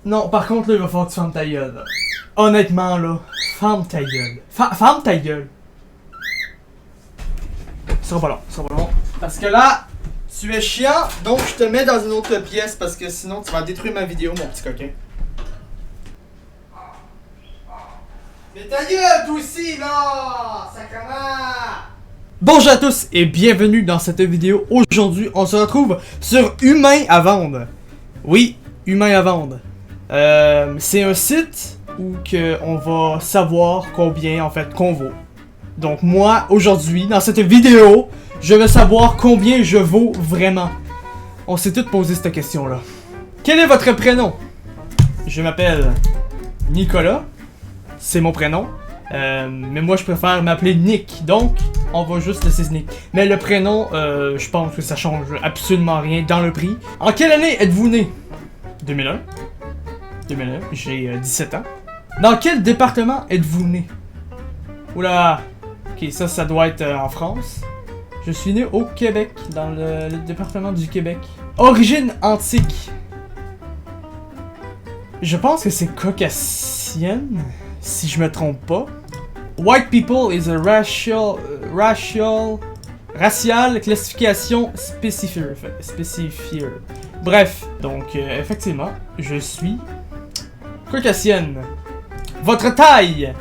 Non, par contre, là, il va falloir que tu fermes ta gueule, là. Honnêtement, là, ferme ta gueule. Ferme ta gueule. Ce sera pas long, ce sera pas long. Parce que là, tu es chiant, donc je te mets dans une autre pièce parce que sinon tu vas détruire ma vidéo, mon petit coquin. Mais ta gueule, toi aussi, là! Sacrement! Bonjour à tous et bienvenue dans cette vidéo. Aujourd'hui, on se retrouve sur Humain à vendre. Oui, Humain à vendre. C'est un site où on va savoir combien en fait qu'on vaut. Donc moi, aujourd'hui, dans cette vidéo, je veux savoir combien je vaux vraiment. On s'est tous posé cette question-là. Quel est votre prénom? Je m'appelle Nicolas. C'est mon prénom. Mais moi, je préfère m'appeler Nick. Donc, on va juste laisser Nick. Mais le prénom, je pense que ça change absolument rien dans le prix. En quelle année êtes-vous né? 2001. 2001. J'ai 17 ans. Dans quel département êtes-vous né? Oula. Ok, ça doit être en France. Je suis né au Québec, dans le département du Québec. Origine antique. Je pense que c'est caucasienne, si je me trompe pas. White people is a racial classification spécifiée. Bref, donc effectivement, je suis caucasienne. Votre taille?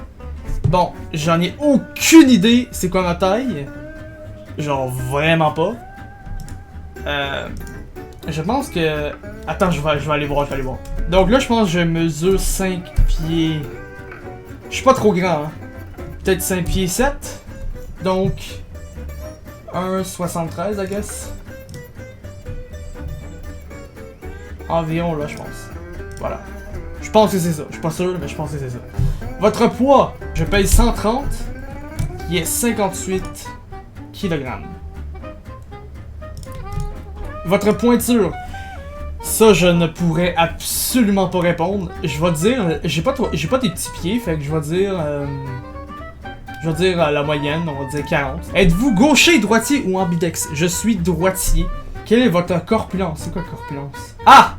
Bon, j'en ai aucune idée c'est quoi ma taille. Genre vraiment pas. Je pense que... Attends, je vais aller voir, Donc là, je pense que je mesure 5 pieds... Je suis pas trop grand, hein. Peut-être 5 pieds 7. Donc... 1,73, I guess. Environ, là, je pense. Voilà. Je pense que c'est ça. Je suis pas sûr, mais je pense que c'est ça. Votre poids, je pèse 130, qui est 58 kg. Votre pointure, ça je ne pourrais absolument pas répondre. Je vais dire, j'ai pas des petits pieds, fait que je vais dire la moyenne, on va dire 40. Êtes-vous gaucher, droitier ou ambidex? Je suis droitier. Quelle est votre corpulence? C'est quoi corpulence? Ah!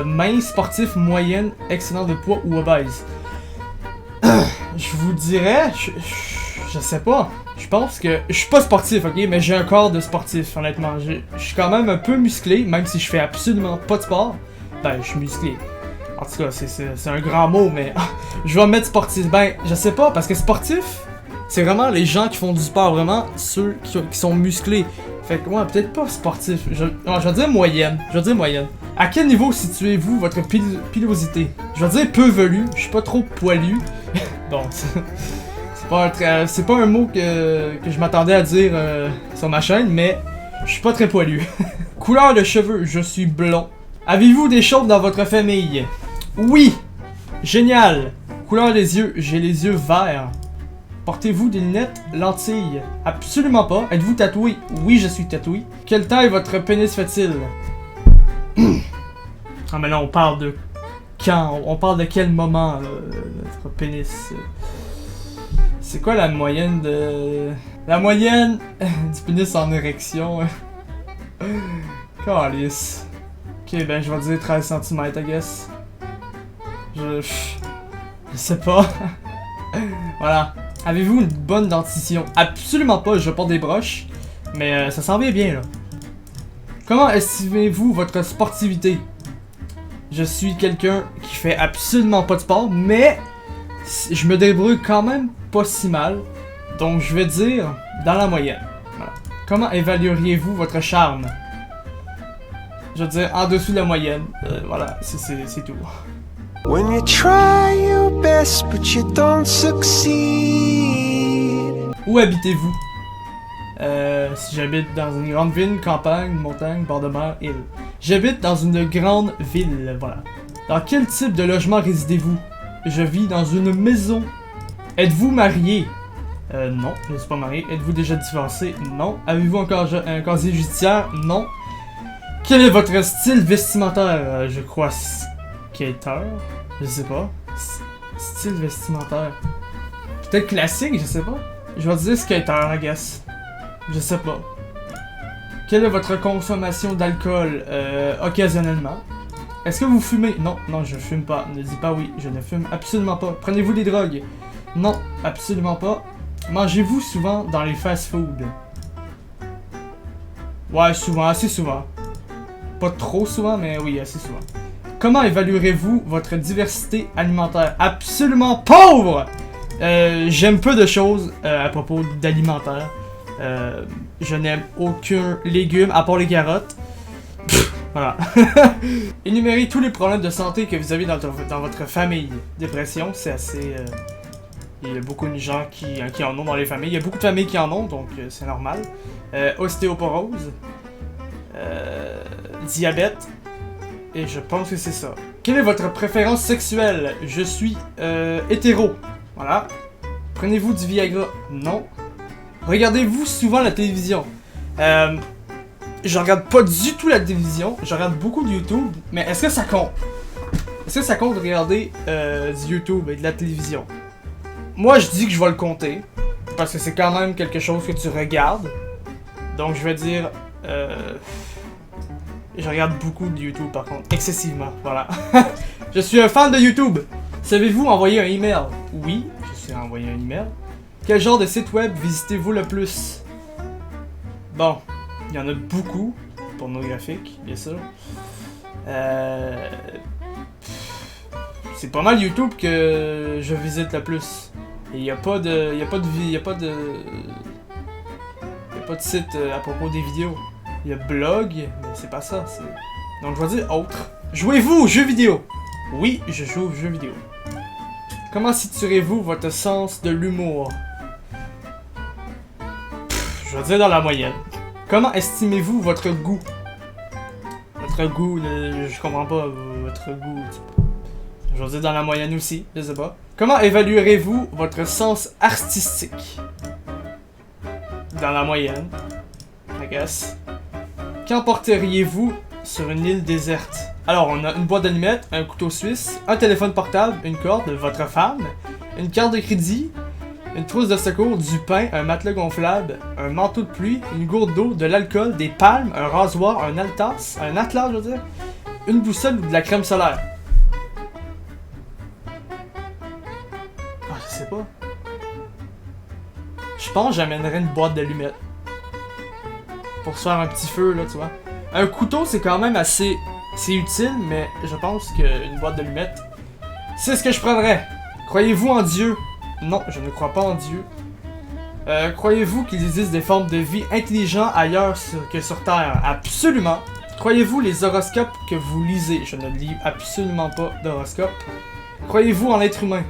Mince, sportif, moyenne, excellent de poids ou obèse? Je vous dirais, je sais pas. Je pense que je suis pas sportif, ok, mais j'ai un corps de sportif, honnêtement. Je suis quand même un peu musclé, même si je fais absolument pas de sport. Ben, je suis musclé. En tout cas, c'est un grand mot, mais je vais mettre sportif. Ben, je sais pas, parce que sportif, c'est vraiment les gens qui font du sport, vraiment ceux qui sont musclés. Fait que moi, peut-être pas sportif. Je vais dire moyenne. À quel niveau situez-vous votre pilosité? Je vais dire peu velu. Je suis pas trop poilu. Bon, c'est pas un mot que je m'attendais à dire sur ma chaîne, mais je suis pas très poilu. Couleur de cheveux, je suis blond. Avez-vous des chauves dans votre famille? Oui! Génial! Couleur des yeux, j'ai les yeux verts. Portez-vous des lunettes, lentilles? Absolument pas. Êtes-vous tatoué? Oui, je suis tatoué. Quelle taille votre pénis fait-il? Ah mais là, on parle de quand? On parle de quel moment, notre pénis? C'est quoi la moyenne de... La moyenne du pénis en érection? Calice. Ok, ben je vais dire 13 cm, I guess. Je sais pas. Voilà. Avez-vous une bonne dentition? Absolument pas, je porte des broches. Mais ça s'en vient bien, là. Comment estimez-vous votre sportivité? Je suis quelqu'un qui fait absolument pas de sport, mais je me débrouille quand même pas si mal. Donc je vais dire dans la moyenne. Voilà. Comment évalueriez-vous votre charme? Je veux dire en dessous de la moyenne. Voilà, c'est tout. When you try your best but you don't succeed. Où habitez-vous? Si j'habite dans une grande ville, campagne, montagne, bord de mer, île. J'habite dans une grande ville, voilà. Dans quel type de logement résidez-vous? Je vis dans une maison. Êtes-vous marié? Non, je ne suis pas marié. Êtes-vous déjà divorcé? Non. Avez-vous encore un casier judiciaire? Non. Quel est votre style vestimentaire? Je crois skater. Je sais pas. Style vestimentaire. Peut-être classique, je sais pas. Je vais dire skater, I guess. Je sais pas. Quelle est votre consommation d'alcool? Occasionnellement. Est-ce que vous fumez? Non, non, je fume pas. Ne dis pas oui, je ne fume absolument pas. Prenez-vous des drogues? Non, absolument pas. Mangez-vous souvent dans les fast-foods? Ouais, souvent, assez souvent. Pas trop souvent, mais oui, assez souvent. Comment évaluerez-vous votre diversité alimentaire? Absolument pauvre! J'aime peu de choses à propos d'alimentaire. Je n'aime aucun légume à part les carottes. Voilà. Énumérez tous les problèmes de santé que vous avez dans votre famille. Dépression, c'est assez... il y a beaucoup de gens qui en ont dans les familles. Il y a beaucoup de familles qui en ont, donc c'est normal. Ostéoporose. Diabète. Et je pense que c'est ça. Quelle est votre préférence sexuelle? Je suis hétéro. Voilà. Prenez-vous du Viagra? Non. Regardez-vous souvent la télévision? Je regarde pas du tout la télévision. Je regarde beaucoup de YouTube. Mais est-ce que ça compte? Est-ce que ça compte de regarder du YouTube et de la télévision? Moi, je dis que je vais le compter. Parce que c'est quand même quelque chose que tu regardes. Donc, je vais dire... je regarde beaucoup de YouTube, par contre. Excessivement, voilà. Je suis un fan de YouTube. Savez-vous envoyer un email? Oui, je sais envoyer un email. Quel genre de site web visitez-vous le plus? Bon, il y en a beaucoup. Pornographique, bien sûr. C'est pas mal YouTube que je visite le plus. Et il n'y a pas de site à propos des vidéos. Il y a blog, mais c'est pas ça. Donc je vais dire autre. Jouez-vous aux jeux vidéo? Oui, je joue aux jeux vidéo. Comment situerez-vous votre sens de l'humour? Je vais dire dans la moyenne. Comment estimez-vous votre goût? Votre goût, je comprends pas votre goût. Je vais dire dans la moyenne aussi, je sais pas. Comment évaluerez-vous votre sens artistique? Dans la moyenne, I guess. Qu'emporteriez-vous sur une île déserte? Alors, on a une boîte d'allumettes, un couteau suisse, un téléphone portable, une corde, votre femme, une carte de crédit, une trousse de secours, du pain, un matelas gonflable, un manteau de pluie, une gourde d'eau, de l'alcool, des palmes, un rasoir, un atlas, je veux dire, une boussole ou de la crème solaire. Ah, je sais pas. Je pense que j'amènerais une boîte d'allumettes. Pour se faire un petit feu, là, tu vois. Un couteau, c'est quand même assez... C'est utile, mais je pense qu'une boîte d'allumettes... C'est ce que je prendrais. Croyez-vous en Dieu? Non, je ne crois pas en Dieu. Croyez-vous qu'il existe des formes de vie intelligentes ailleurs que sur Terre? Absolument. Croyez-vous les horoscopes que vous lisez? Je ne lis absolument pas d'horoscopes. Croyez-vous en l'être humain?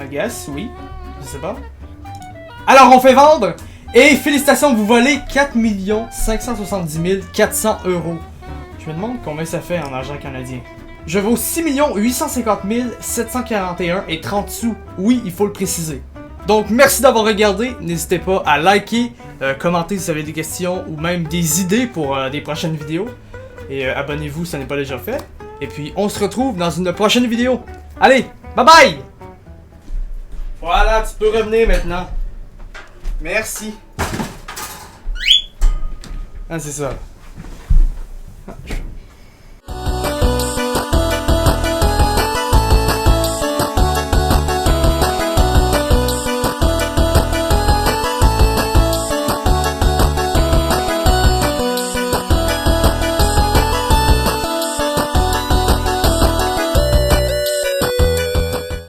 I guess, oui. Je sais pas. Alors, on fait vendre! Et félicitations, vous volez 4 570 400 €. Je me demande combien ça fait en argent canadien. Je vaux 6 850 741 et 30 sous. Oui, il faut le préciser. Donc, merci d'avoir regardé. N'hésitez pas à liker, commenter si vous avez des questions ou même des idées pour des prochaines vidéos. Et abonnez-vous si ça n'est pas déjà fait. Et puis, on se retrouve dans une prochaine vidéo. Allez, bye bye! Voilà, tu peux revenir maintenant. Merci. Ah, c'est ça. Ah,